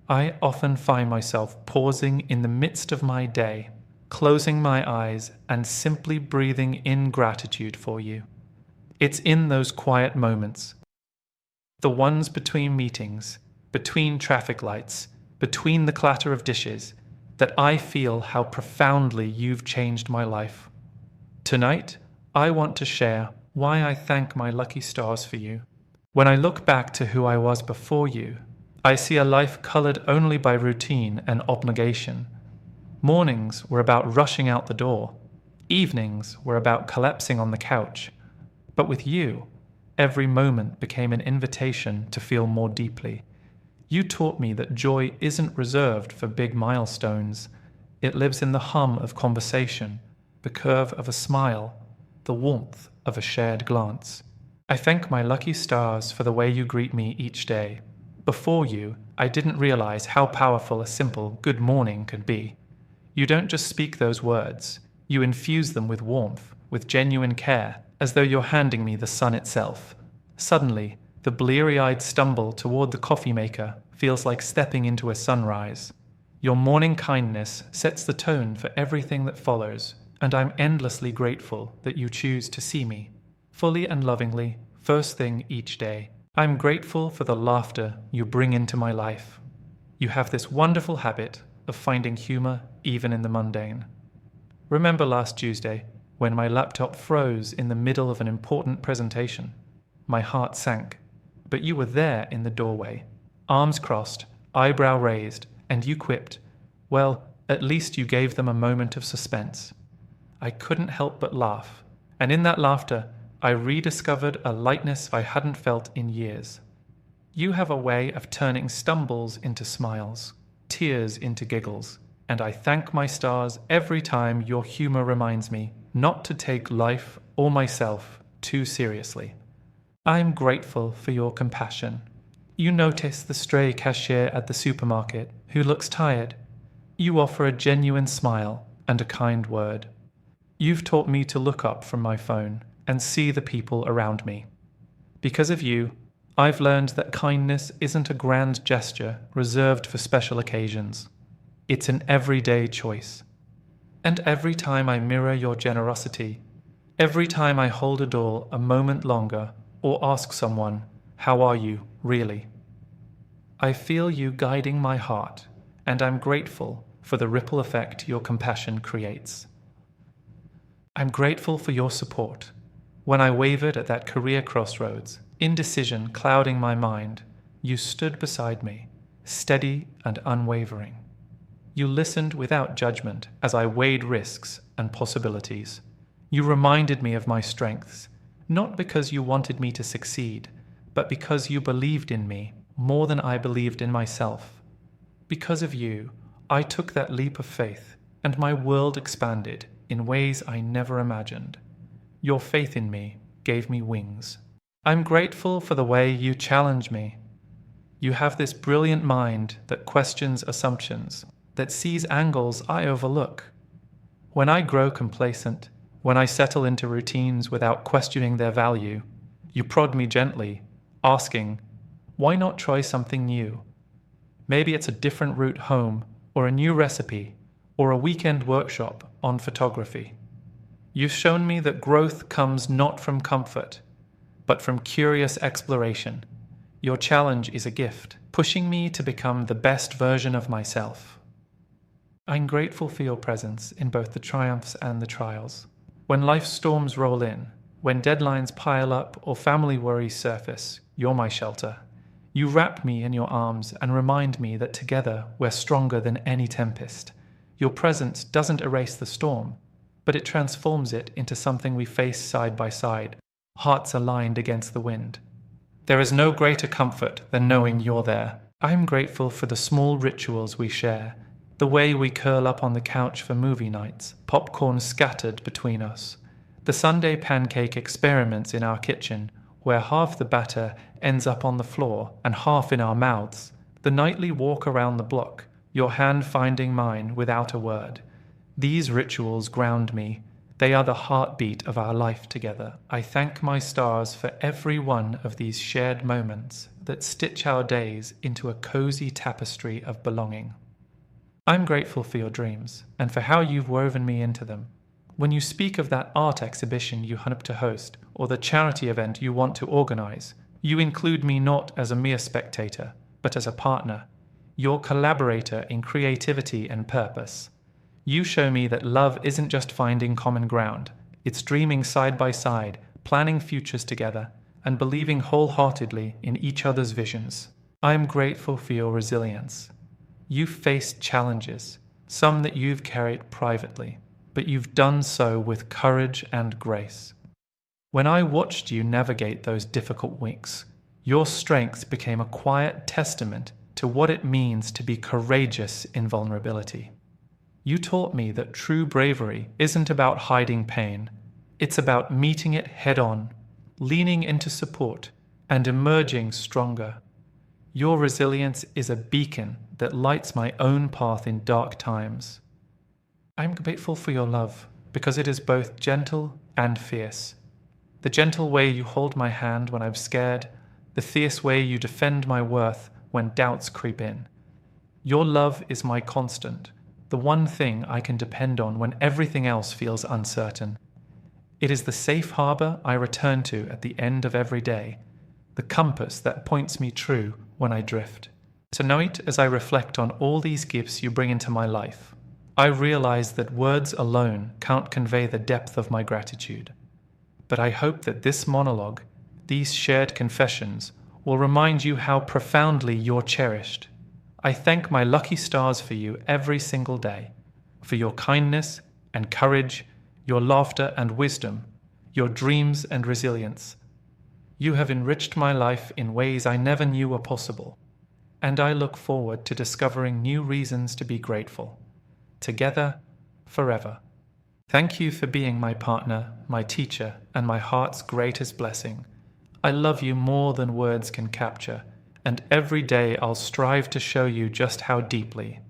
I often find myself pausing in the midst of my day, closing my eyes and simply breathing in gratitude for you. It's in those quiet moments, the ones between meetings, between traffic lights, between the clatter of dishes, that I feel how profoundly you've changed my life. Tonight, I want to share why I thank my lucky stars for you. When I look back to who I was before you, I see a life colored only by routine and obligation. Mornings were about rushing out the door. Evenings were about collapsing on the couch. But with you, every moment became an invitation to feel more deeply. You taught me that joy isn't reserved for big milestones. It lives in the hum of conversation, the curve of a smile, the warmth of a shared glance. I thank my lucky stars for the way you greet me each day. Before you, I didn't realize how powerful a simple good morning could be. You don't just speak those words, you infuse them with warmth, with genuine care, as though you're handing me the sun itself. Suddenly, the bleary-eyed stumble toward the coffee maker feels like stepping into a sunrise. Your morning kindness sets the tone for everything that follows, and I'm endlessly grateful that you choose to see me, fully and lovingly, first thing each day. I'm grateful for the laughter you bring into my life. You have this wonderful habit of finding humor even in the mundane. Remember last Tuesday, when my laptop froze in the middle of an important presentation? My heart sank, but you were there in the doorway, arms crossed, eyebrow raised, and you quipped, well, at least you gave them a moment of suspense. I couldn't help but laugh, and in that laughter, I rediscovered a lightness I hadn't felt in years. You have a way of turning stumbles into smiles, tears into giggles, and I thank my stars every time your humor reminds me not to take life or myself too seriously. I'm grateful for your compassion. You notice the stray cashier at the supermarket who looks tired. You offer a genuine smile and a kind word. You've taught me to look up from my phone and see the people around me. Because of you, I've learned that kindness isn't a grand gesture reserved for special occasions. It's an everyday choice. And every time I mirror your generosity, every time I hold a door a moment longer or ask someone, how are you, really? I feel you guiding my heart, and I'm grateful for the ripple effect your compassion creates. I'm grateful for your support. When I wavered at that career crossroads, indecision clouding my mind, you stood beside me, steady and unwavering. You listened without judgment as I weighed risks and possibilities. You reminded me of my strengths, not because you wanted me to succeed, but because you believed in me more than I believed in myself. Because of you, I took that leap of faith, and my world expanded in ways I never imagined. Your faith in me gave me wings. I'm grateful for the way you challenge me. You have this brilliant mind that questions assumptions, that sees angles I overlook. When I grow complacent, when I settle into routines without questioning their value, you prod me gently, asking, why not try something new? Maybe it's a different route home, or a new recipe, or a weekend workshop on photography. You've shown me that growth comes not from comfort, but from curious exploration. Your challenge is a gift, pushing me to become the best version of myself. I'm grateful for your presence in both the triumphs and the trials. When life's storms roll in, when deadlines pile up or family worries surface, you're my shelter. You wrap me in your arms and remind me that together we're stronger than any tempest. Your presence doesn't erase the storm, but it transforms it into something we face side by side, hearts aligned against the wind. There is no greater comfort than knowing you're there. I'm grateful for the small rituals we share, the way we curl up on the couch for movie nights, popcorn scattered between us, the Sunday pancake experiments in our kitchen, where half the batter ends up on the floor and half in our mouths, the nightly walk around the block, your hand finding mine without a word. These rituals ground me. They are the heartbeat of our life together. I thank my stars for every one of these shared moments that stitch our days into a cozy tapestry of belonging. I'm grateful for your dreams and for how you've woven me into them. When you speak of that art exhibition you hope to host or the charity event you want to organize, you include me not as a mere spectator, but as a partner, your collaborator in creativity and purpose. You show me that love isn't just finding common ground, it's dreaming side by side, planning futures together, and believing wholeheartedly in each other's visions. I am grateful for your resilience. You've faced challenges, some that you've carried privately, but you've done so with courage and grace. When I watched you navigate those difficult weeks, your strength became a quiet testament to what it means to be courageous in vulnerability. You taught me that true bravery isn't about hiding pain. It's about meeting it head-on, leaning into support, and emerging stronger. Your resilience is a beacon that lights my own path in dark times. I'm grateful for your love because it is both gentle and fierce. The gentle way you hold my hand when I'm scared, the fierce way you defend my worth when doubts creep in. Your love is my constant, the one thing I can depend on when everything else feels uncertain. It is the safe harbor I return to at the end of every day, the compass that points me true when I drift. Tonight, as I reflect on all these gifts you bring into my life, I realize that words alone can't convey the depth of my gratitude. But I hope that this monologue, these shared confessions, will remind you how profoundly you're cherished. I thank my lucky stars for you every single day, for your kindness and courage, your laughter and wisdom, your dreams and resilience. You have enriched my life in ways I never knew were possible, and I look forward to discovering new reasons to be grateful. Together, forever. Thank you for being my partner, my teacher, and my heart's greatest blessing. I love you more than words can capture, and every day I'll strive to show you just how deeply.